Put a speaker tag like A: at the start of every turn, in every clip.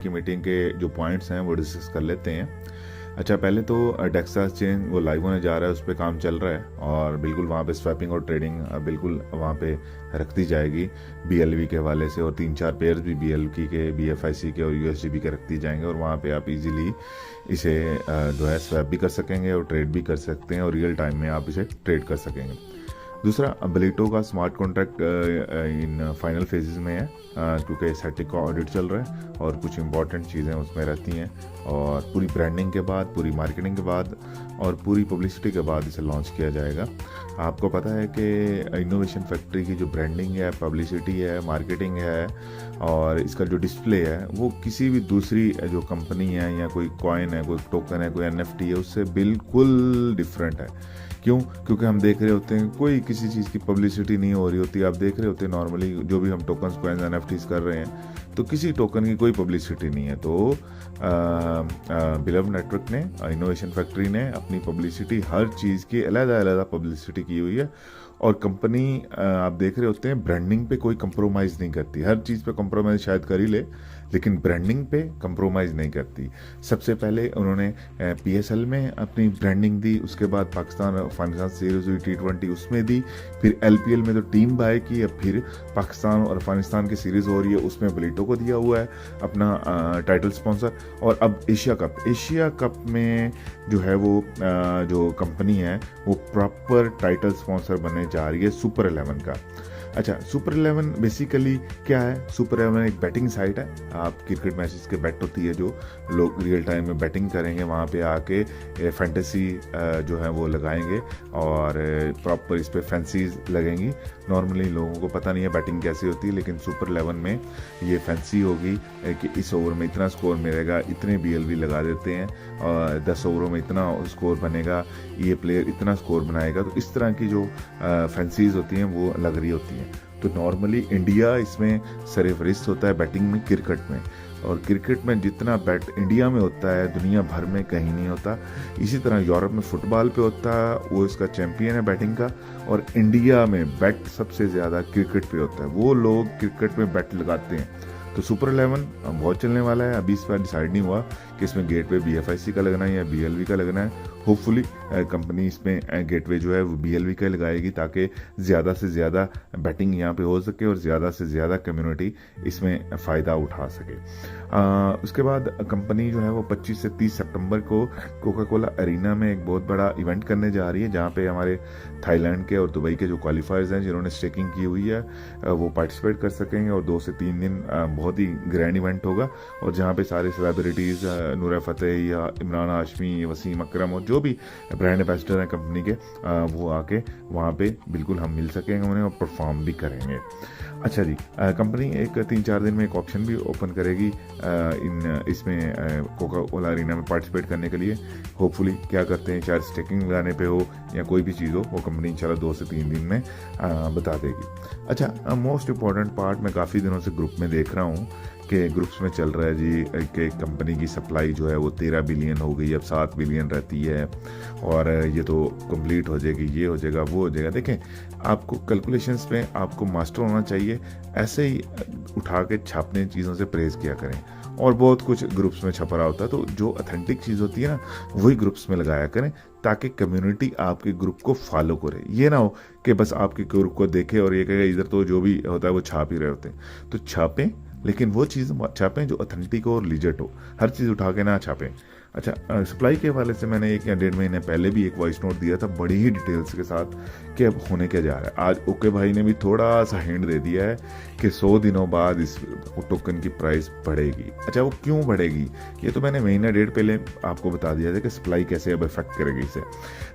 A: की मीटिंग के जो पॉइंट्स हैं वो डिस्कस कर लेते हैं। अच्छा, पहले तो डेक्सा चेन वो लाइव होने जा रहा है, उस पर काम चल रहा है और बिल्कुल वहाँ पे स्वैपिंग और ट्रेडिंग बिल्कुल वहाँ पे रख दी जाएगी BLV के हवाले से, और 3-4 पेयर्स भी BLV के, BFIC के और USDB के रख दी जाएंगे और वहाँ पे आप इजीली इसे जो है स्वैप भी कर सकेंगे और ट्रेड भी कर सकते हैं और रियल टाइम में आप इसे ट्रेड कर सकेंगे। दूसरा, बिलिटो का smart contract in final phases में है क्योंकि सेटिक का ऑडिट चल रहा है और कुछ इंपॉर्टेंट चीज़ें उसमें रहती हैं, और पूरी ब्रांडिंग के बाद, पूरी मार्केटिंग के बाद और पूरी पब्लिसिटी के बाद इसे लॉन्च किया जाएगा। आपको पता है कि इनोवेशन फैक्ट्री की जो ब्रांडिंग है, पब्लिसिटी है, मार्केटिंग है और इसका जो डिस्प्ले है वो किसी भी दूसरी जो कंपनी है या कोई कॉइन है, कोई टोकन है, कोई NFT है, उससे बिल्कुल डिफरेंट है। क्यों? क्योंकि हम देख रहे होते हैं कोई किसी चीज़ की पब्लिसिटी नहीं हो रही होती। आप देख रहे होते हैं नॉर्मली जो भी हम टोकन्स, कॉइन्स, NFTs कर रहे हैं तो किसी टोकन की कोई पब्लिसिटी नहीं है। तो बिलव नेटवर्क ने, इनोवेशन फैक्ट्री ने अपनी पब्लिसिटी, हर चीज़ की अलग-अलग पब्लिसिटी की हुई है और कंपनी आप देख रहे होते हैं ब्रांडिंग पे कोई कंप्रोमाइज़ नहीं करती। हर चीज़ पे कंप्रोमाइज़ शायद कर ही ले, लेकिन ब्रांडिंग पे कंप्रोमाइज़ नहीं करती। सबसे पहले उन्होंने PSL में अपनी ब्रांडिंग दी, उसके बाद पाकिस्तान अफगानिस्तान सीरीज़ हुई T20 उसमें दी, फिर LPL में तो टीम बाय की, अब फिर पाकिस्तान और अफगानिस्तान की सीरीज़ हो रही है उसमें बिलिटो को दिया हुआ है अपना टाइटल स्पॉन्सर। और अब एशिया कप में जो है वो जो कंपनी है वो प्रॉपर टाइटल स्पॉन्सर बनने जा रही है सुपर 11 का। अच्छा, सुपर 11 बेसिकली क्या है? सुपर 11 एक बैटिंग साइट है। आप क्रिकेट मैचेस के बेट होती है जो लोग रियल टाइम में बैटिंग करेंगे, वहाँ पे आके फैंटेसी जो है वो लगाएंगे और प्रॉपर इस पे फैंसीज लगेंगी। नॉर्मली लोगों को पता नहीं है बैटिंग कैसी होती है, लेकिन सुपर 11 में ये फैंसी होगी कि इस ओवर में इतना स्कोर मिलेगा, इतने BLV लगा देते हैं और 10 ओवरों में इतना स्कोर बनेगा, ये प्लेयर इतना स्कोर बनाएगा। तो इस तरह की जो फैंसीज होती हैं वो लग रही होती हैं। तो नॉर्मली इंडिया इसमें सरफहरिस्त होता है बैटिंग में, क्रिकेट में, और क्रिकेट में जितना बैट इंडिया में होता है दुनिया भर में कहीं नहीं होता। इसी तरह यूरोप में फुटबॉल पे होता है, वो इसका चैंपियन है बैटिंग का, और इंडिया में बैट सबसे ज़्यादा क्रिकेट पे होता है, वो लोग क्रिकेट में बैट लगाते हैं। तो सुपर 11 बहुत चलने वाला है। अभी इस बार डिसाइड नहीं हुआ कि इसमें गेटवे BFIC का लगना है या BLV का लगना है। होपफुली कंपनी इसमें गेटवे जो है वो BLV का लगाएगी ताकि ज़्यादा से ज़्यादा बैटिंग यहाँ पे हो सके और ज़्यादा से ज़्यादा कम्युनिटी इसमें फ़ायदा उठा सके। उसके बाद कंपनी जो है वो 25 से 30 सितंबर को कोका कोला अरीना में एक बहुत बड़ा इवेंट करने जा रही है, जहाँ पे हमारे थाईलैंड के और दुबई के जो क्वालिफायर्स हैं जिन्होंने स्टेकिंग की हुई है वो पार्टिसिपेट कर सकेंगे, और 2 से 3 दिन बहुत ही ग्रैंड इवेंट होगा और जहाँ पे सारे सेलिब्रिटीज़, नूरा फतेह या इमरान हाशमी, वसीम अकरम और जो भी ब्रांड एम्बेसडर हैं कंपनी के, वो आके वहाँ पे बिल्कुल हम मिल सकेंगे उन्हें और परफॉर्म भी करेंगे। अच्छा जी, कंपनी एक 3-4 दिन में एक ऑप्शन भी ओपन करेगी इसमें कोका कोला अरीना में पार्टिसिपेट करने के लिए। होपफुली क्या करते हैं, चाहे स्टेकिंग लगाने पे हो या कोई भी चीज़ हो, वो कंपनी इंशाल्लाह 2 से 3 दिन में बता देगी। अच्छा, मोस्ट इम्पॉर्टेंट पार्ट मैं काफ़ी दिनों से ग्रुप में देख रहा हूँ कि ग्रुप्स में चल रहा है जी कि कंपनी की सप्लाई जो है वो 13 बिलियन हो गई, अब 7 बिलियन रहती है और ये तो कंप्लीट हो जाएगी, ये हो जाएगा, वो हो जाएगा। देखें, आपको कैलकुलेशंस में आपको मास्टर होना चाहिए, ऐसे ही उठा के छापने चीज़ों से परहेज़ किया करें। और बहुत कुछ ग्रुप्स में छपा रहा होता है, तो जो ऑथेंटिक चीज़ होती है ना वही ग्रुप्स में लगाया करें ताकि कम्युनिटी आपके ग्रुप को फॉलो करे। ये ना हो कि बस आपके ग्रुप को देखे और ये कहेगा इधर तो जो भी होता है वो छाप ही रहे होते हैं। तो छापें, लेकिन वो चीज़ छापें जो ऑथेंटिक हो और लीजिट हो, हर चीज़ उठा के ना छापें। अच्छा, सप्लाई के हवाले से मैंने 1 या 1.5 महीने पहले भी एक वॉइस नोट दिया था बड़ी ही डिटेल्स के साथ कि अब होने क्या जा रहा है। आज ओके भाई ने भी थोड़ा सा हिंट दे दिया है कि 100 दिनों बाद इस टोकन की प्राइस बढ़ेगी। अच्छा, वो क्यों बढ़ेगी ये तो मैंने महीना 1.5 पहले आपको बता दिया था कि सप्लाई कैसे अब इफेक्ट करेगी इसे।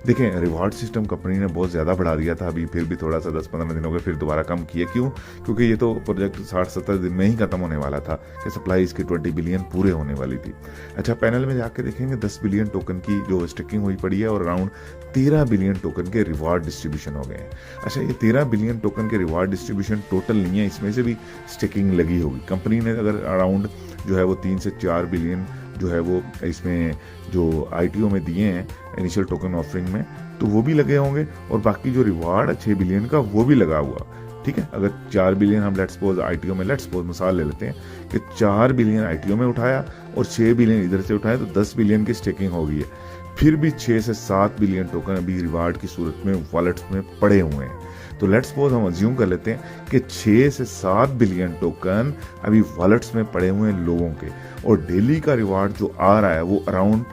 A: देखें, रिवॉर्ड सिस्टम कंपनी ने बहुत ज़्यादा बढ़ा दिया था, अभी फिर भी थोड़ा सा 10-15 दिन हो गए, फिर दोबारा कम किया। क्यों? क्योंकि ये तो प्रोजेक्ट 60-70 दिन में ही खत्म होने वाला था कि सप्लाई इसकी 20 बिलियन पूरे होने वाली थी। अच्छा, पैनल में जाके देखेंगे 10 बिलियन टोकन की जो स्टेकिंग हुई पड़ी है और अराउंड 13 बिलियन टोकन के रिवार्ड डिस्ट्रीब्यूशन हो गए हैं। अच्छा, ये 13 बिलियन टोकन के रिवार्ड डिस्ट्रीब्यूशन टोटल नहीं है, इसमें से भी स्टेकिंग लगी होगी। कंपनी ने अगर अराउंड जो है वो 3 से 4 बिलियन जो है वो इसमें जो ITO में दिए हैं इनिशियल टोकन ऑफरिंग में, तो वो भी लगे होंगे और बाकी जो रिवार्ड है 6 बिलियन का वो भी लगा हुआ। ठीक है, अगर 4 बिलियन हम लेट्स सपोज आईटीओ में, लेट्स सपोज मिसाल ले लेते हैं कि 4 बिलियन आईटीओ में उठाया और 6 बिलियन इधर से उठाया, तो 10 बिलियन की स्टेकिंग हो गई है। फिर भी 6 से 7 बिलियन टोकन अभी रिवार्ड की सूरत में वॉलेट्स में पड़े हुए हैं। तो लेट्स सपोज हम अज्यूम कर लेते हैं कि 6 से 7 बिलियन टोकन अभी वॉलेट्स में पड़े हुए हैं लोगों के, और डेली का रिवार्ड जो आ रहा है वो अराउंड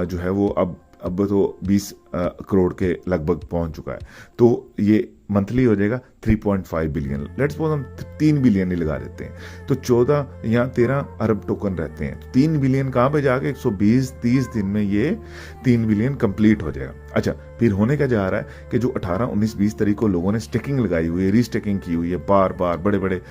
A: जो है वो अब तो 20 करोड़ के लगभग पहुंच चुका है। तो ये मंथली हो जाएगा 3.5 बिलियन। लेट्स सपोज हम 3 बिलियन ही लगा देते हैं, तो 14 या 13 अरब टोकन रहते हैं। 3 बिलियन कहाँ पे जाके 120-30 दिन में ये 3 बिलियन कंप्लीट हो जाएगा। अच्छा, फिर होने का जा रहा है कि जो 18, 19, 20 तारीख को लोगों ने स्टेकिंग लगाई हुई है, रीस्टेकिंग की हुई है, बार बार बड़े बड़े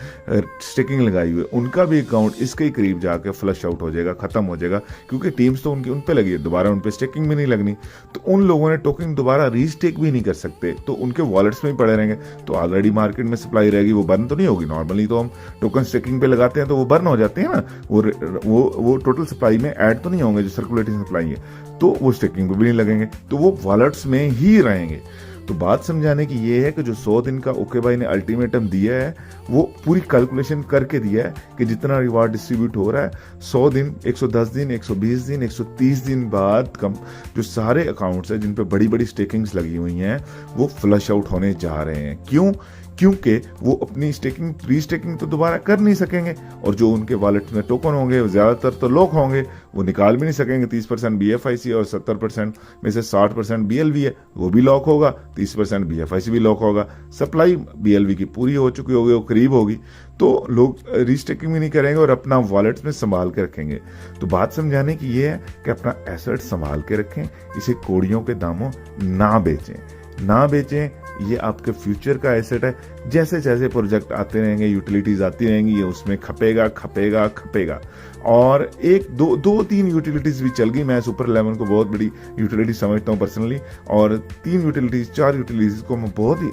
A: स्टेकिंग लगाई हुई है, उनका भी अकाउंट इसके करीब जाके फ्लश आउट हो जाएगा, खत्म हो जाएगा, क्योंकि टीम्स तो उन पे लगी है, दोबारा उन पे स्टेकिंग भी नहीं लगनी। तो उन लोगों ने टोकन दोबारा रीस्टेक भी नहीं कर सकते, तो उनके वॉलेट्स में ही पड़े रहेंगे। तो ऑलरेडी मार्केट में सप्लाई रहेगी, वो बर्न तो नहीं होगी। नॉर्मली तो हम टोकन स्टेकिंग पे लगाते हैं तो वो बर्न हो जाते हैं ना, वो टोटल सप्लाई में ऐड तो नहीं होंगे जो सर्कुलेटिंग सप्लाई है, तो वो स्टेकिंग पे भी नहीं लगेंगे, तो वो वॉलेट्स में ही रहेंगे। तो बात समझाने की ये है कि जो 100 दिन का ओके भाई ने अल्टीमेटम दिया है, वो पूरी कैलकुलेशन करके दिया है कि जितना रिवार्ड डिस्ट्रीब्यूट हो रहा है 100 दिन, 110 दिन, 120 दिन, 130 दिन बाद कम जो सारे अकाउंट्स हैं जिन पे बड़ी बड़ी स्टेकिंग्स लगी हुई हैं वो फ्लश आउट होने जा रहे हैं। क्यों? क्योंकि वो अपनी स्टेकिंग रीस्टेकिंग तो दोबारा कर नहीं सकेंगे, और जो उनके वॉलेट में टोकन होंगे वो ज्यादातर तो लॉक होंगे, वो निकाल भी नहीं सकेंगे। 30% BFIC और 70% में से 60% BLV है, वो भी लॉक होगा, 30% BFIC भी लॉक होगा। सप्लाई BLV की पूरी हो चुकी होगी, वो करीब होगी, तो लोग रीस्टेकिंग भी नहीं करेंगे और अपना वॉलेट्स में संभाल के रखेंगे। तो बात समझाने की ये है कि अपना एसेट संभाल के रखें, इसे कौड़ियों के दामों ना बेचें। ये आपके फ्यूचर का एसेट है। जैसे जैसे प्रोजेक्ट आते रहेंगे, यूटिलिटीज आती रहेंगी, ये उसमें खपेगा। और 2-3 यूटिलिटीज भी चल गई। मैं सुपर 11 को बहुत बड़ी यूटिलिटी समझता हूँ पर्सनली, और 4 यूटिलिटीज को मैं बहुत ही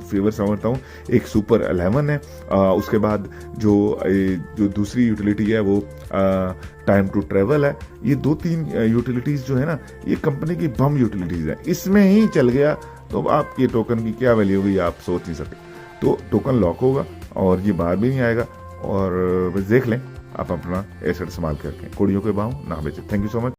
A: फेवर समझता हूँ। एक सुपर 11 है, उसके बाद जो दूसरी यूटिलिटी है वो टाइम टू ट्रेवल है। ये 2-3 यूटिलिटीज जो है ना, ये कंपनी की बम यूटिलिटीज है। इसमें ही चल गया तो आपकी टोकन की क्या वैल्यू होगी आप सोच नहीं सकते। तो टोकन लॉक होगा और ये बाहर भी नहीं आएगा। और बस देख लें, आप अपना एसेट संभाल के रखें, कौड़ियों के भाव ना बेचें। Thank you so much.